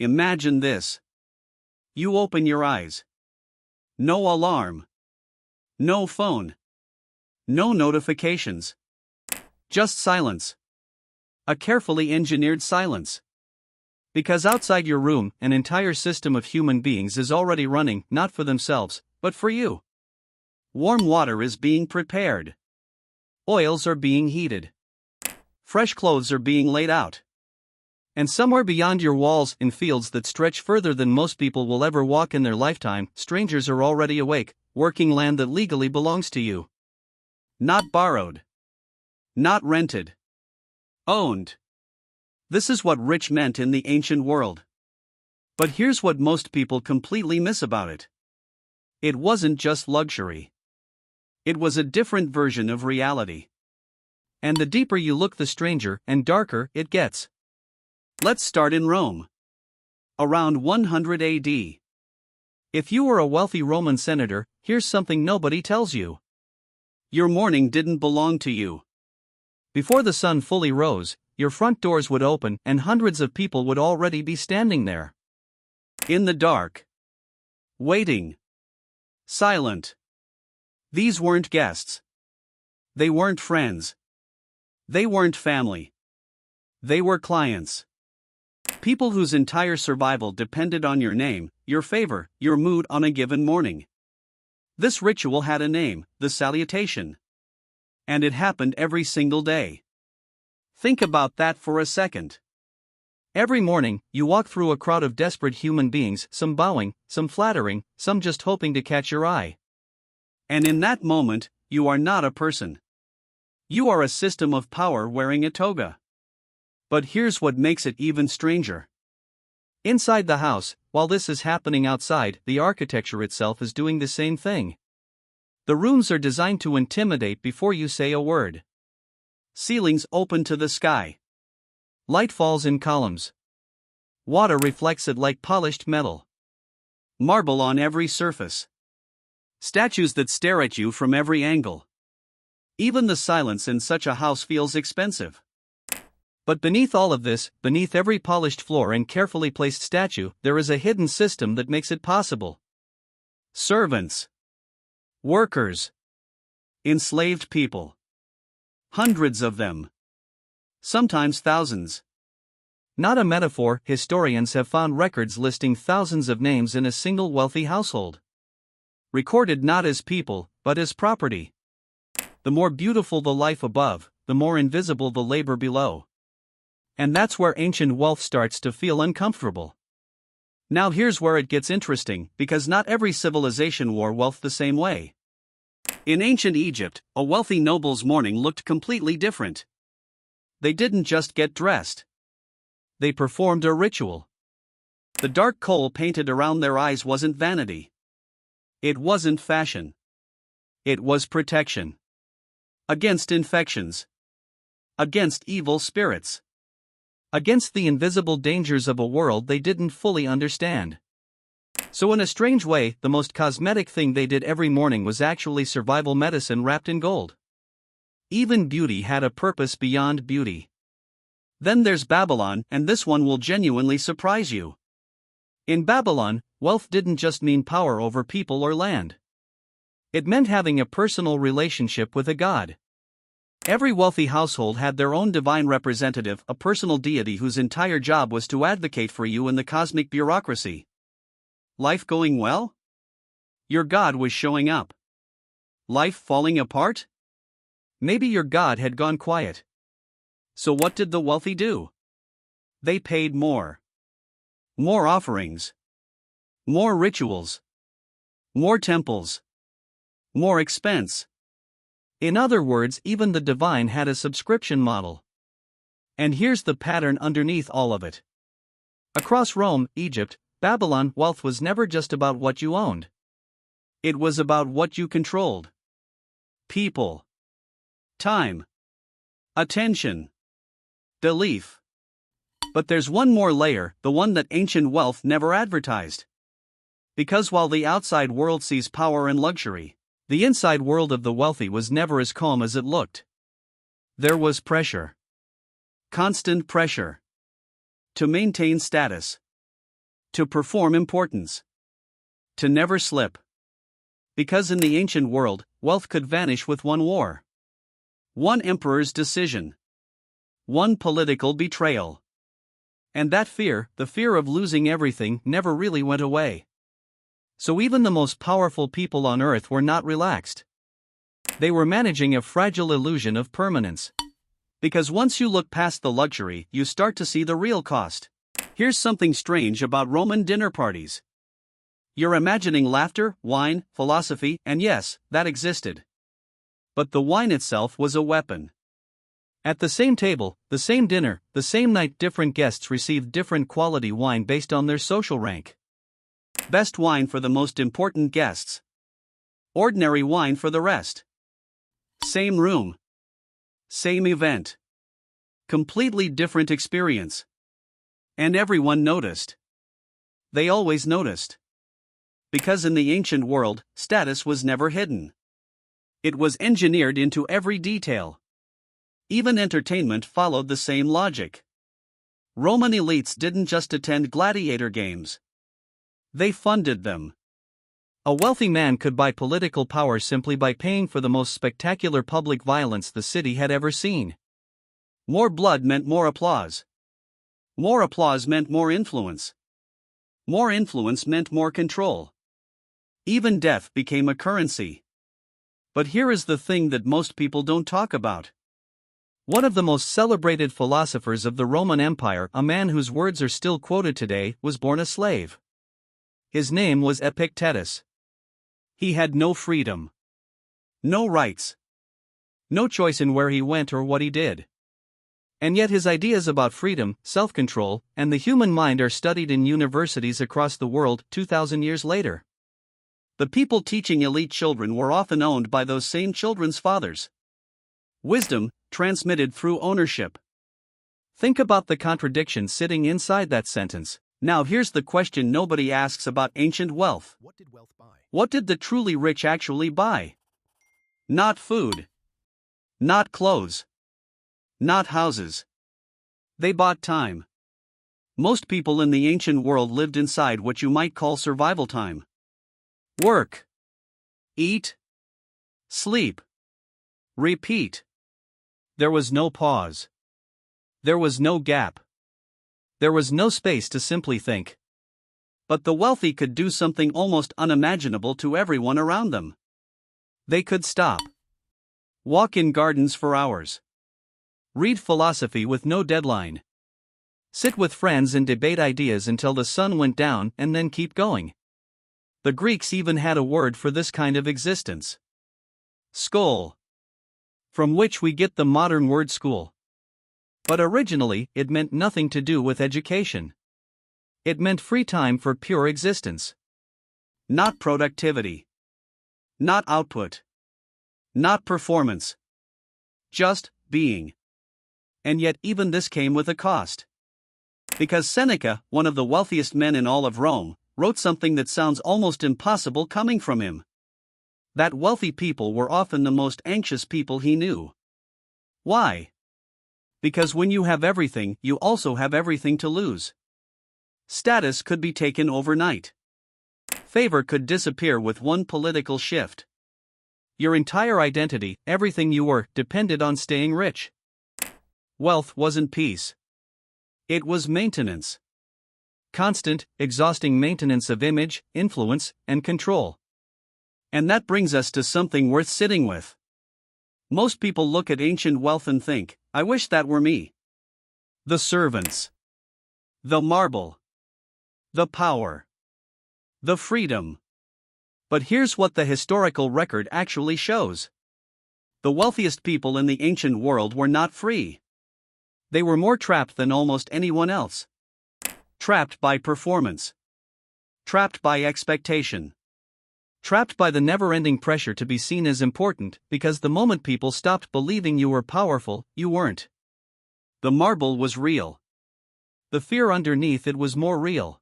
Imagine this. You open your eyes. No alarm. No phone. No notifications. Just silence. A carefully engineered silence. Because outside your room, an entire system of human beings is already running, not for themselves, but for you. Warm water is being prepared. Oils are being heated. Fresh clothes are being laid out. And somewhere beyond your walls, in fields that stretch further than most people will ever walk in their lifetime, strangers are already awake, working land that legally belongs to you. Not borrowed. Not rented. Owned. This is what rich meant in the ancient world. But here's what most people completely miss about it. It wasn't just luxury. It was a different version of reality. And the deeper you look, the stranger and darker it gets. Let's start in Rome. Around 100 AD. If you were a wealthy Roman senator, here's something nobody tells you. Your morning didn't belong to you. Before the sun fully rose, your front doors would open and hundreds of people would already be standing there. In the dark. Waiting. Silent. These weren't guests. They weren't friends. They weren't family. They were clients. People whose entire survival depended on your name, your favor, your mood on a given morning. This ritual had a name, the salutation. And it happened every single day. Think about that for a second. Every morning, you walk through a crowd of desperate human beings, some bowing, some flattering, some just hoping to catch your eye. And in that moment, you are not a person. You are a system of power wearing a toga. But here's what makes it even stranger. Inside the house, while this is happening outside, the architecture itself is doing the same thing. The rooms are designed to intimidate before you say a word. Ceilings open to the sky. Light falls in columns. Water reflects it like polished metal. Marble on every surface. Statues that stare at you from every angle. Even the silence in such a house feels expensive. But beneath all of this, beneath every polished floor and carefully placed statue, there is a hidden system that makes it possible. Servants. Workers. Enslaved people. Hundreds of them. Sometimes thousands. Not a metaphor, historians have found records listing thousands of names in a single wealthy household. Recorded not as people, but as property. The more beautiful the life above, the more invisible the labor below. And that's where ancient wealth starts to feel uncomfortable. Now here's where it gets interesting, because not every civilization wore wealth the same way. In ancient Egypt, a wealthy noble's morning looked completely different. They didn't just get dressed. They performed a ritual. The dark kohl painted around their eyes wasn't vanity. It wasn't fashion. It was protection. Against infections. Against evil spirits. Against the invisible dangers of a world they didn't fully understand. So in a strange way, the most cosmetic thing they did every morning was actually survival medicine wrapped in gold. Even beauty had a purpose beyond beauty. Then there's Babylon, and this one will genuinely surprise you. In Babylon, wealth didn't just mean power over people or land. It meant having a personal relationship with a god. Every wealthy household had their own divine representative, a personal deity whose entire job was to advocate for you in the cosmic bureaucracy. Life going well? Your god was showing up. Life falling apart? Maybe your god had gone quiet. So what did the wealthy do? They paid more. More offerings. More rituals. More temples. More expense. In other words, even the divine had a subscription model. And here's the pattern underneath all of it. Across Rome, Egypt, Babylon, wealth was never just about what you owned. It was about what you controlled. People. Time. Attention. Belief. But there's one more layer, the one that ancient wealth never advertised. Because while the outside world sees power and luxury, the inside world of the wealthy was never as calm as it looked. There was pressure. Constant pressure. To maintain status. To perform importance. To never slip. Because in the ancient world, wealth could vanish with one war. One emperor's decision. One political betrayal. And that fear, the fear of losing everything, never really went away. So even the most powerful people on earth were not relaxed. They were managing a fragile illusion of permanence. Because once you look past the luxury, you start to see the real cost. Here's something strange about Roman dinner parties. You're imagining laughter, wine, philosophy, and yes, that existed. But the wine itself was a weapon. At the same table, the same dinner, the same night, different guests received different quality wine based on their social rank. Best wine for the most important guests. Ordinary wine for the rest. Same room. Same event. Completely different experience. And everyone noticed. They always noticed. Because in the ancient world, status was never hidden. It was engineered into every detail. Even entertainment followed the same logic. Roman elites didn't just attend gladiator games. They funded them. A wealthy man could buy political power simply by paying for the most spectacular public violence the city had ever seen. More blood meant more applause. More applause meant more influence. More influence meant more control. Even death became a currency. But here is the thing that most people don't talk about. One of the most celebrated philosophers of the Roman Empire, a man whose words are still quoted today, was born a slave. His name was Epictetus. He had no freedom. No rights. No choice in where he went or what he did. And yet his ideas about freedom, self-control, and the human mind are studied in universities across the world 2,000 years later. The people teaching elite children were often owned by those same children's fathers. Wisdom, transmitted through ownership. Think about the contradiction sitting inside that sentence. Now here's the question nobody asks about ancient wealth. What did wealth buy? What did the truly rich actually buy? Not food. Not clothes. Not houses. They bought time. Most people in the ancient world lived inside what you might call survival time. Work. Eat. Sleep. Repeat. There was no pause. There was no gap. There was no space to simply think. But the wealthy could do something almost unimaginable to everyone around them. They could stop. Walk in gardens for hours. Read philosophy with no deadline. Sit with friends and debate ideas until the sun went down and then keep going. The Greeks even had a word for this kind of existence. Skol. From which we get the modern word school. But originally, it meant nothing to do with education. It meant free time for pure existence. Not productivity. Not output. Not performance. Just being. And yet even this came with a cost. Because Seneca, one of the wealthiest men in all of Rome, wrote something that sounds almost impossible coming from him. That wealthy people were often the most anxious people he knew. Why? Because when you have everything, you also have everything to lose. Status could be taken overnight. Favor could disappear with one political shift. Your entire identity, everything you were, depended on staying rich. Wealth wasn't peace. It was maintenance. Constant, exhausting maintenance of image, influence, and control. And that brings us to something worth sitting with. Most people look at ancient wealth and think, I wish that were me. The servants. The marble. The power. The freedom. But here's what the historical record actually shows. The wealthiest people in the ancient world were not free. They were more trapped than almost anyone else. Trapped by performance. Trapped by expectation. Trapped by the never-ending pressure to be seen as important, because the moment people stopped believing you were powerful, you weren't. The marble was real. The fear underneath it was more real.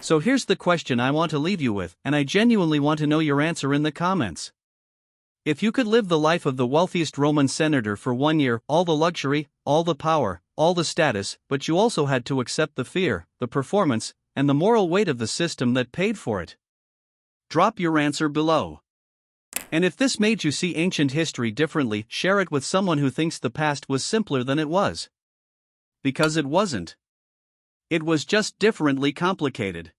So here's the question I want to leave you with, and I genuinely want to know your answer in the comments. If you could live the life of the wealthiest Roman senator for 1 year, all the luxury, all the power, all the status, but you also had to accept the fear, the performance, and the moral weight of the system that paid for it? Drop your answer below. And if this made you see ancient history differently, share it with someone who thinks the past was simpler than it was. Because it wasn't. It was just differently complicated.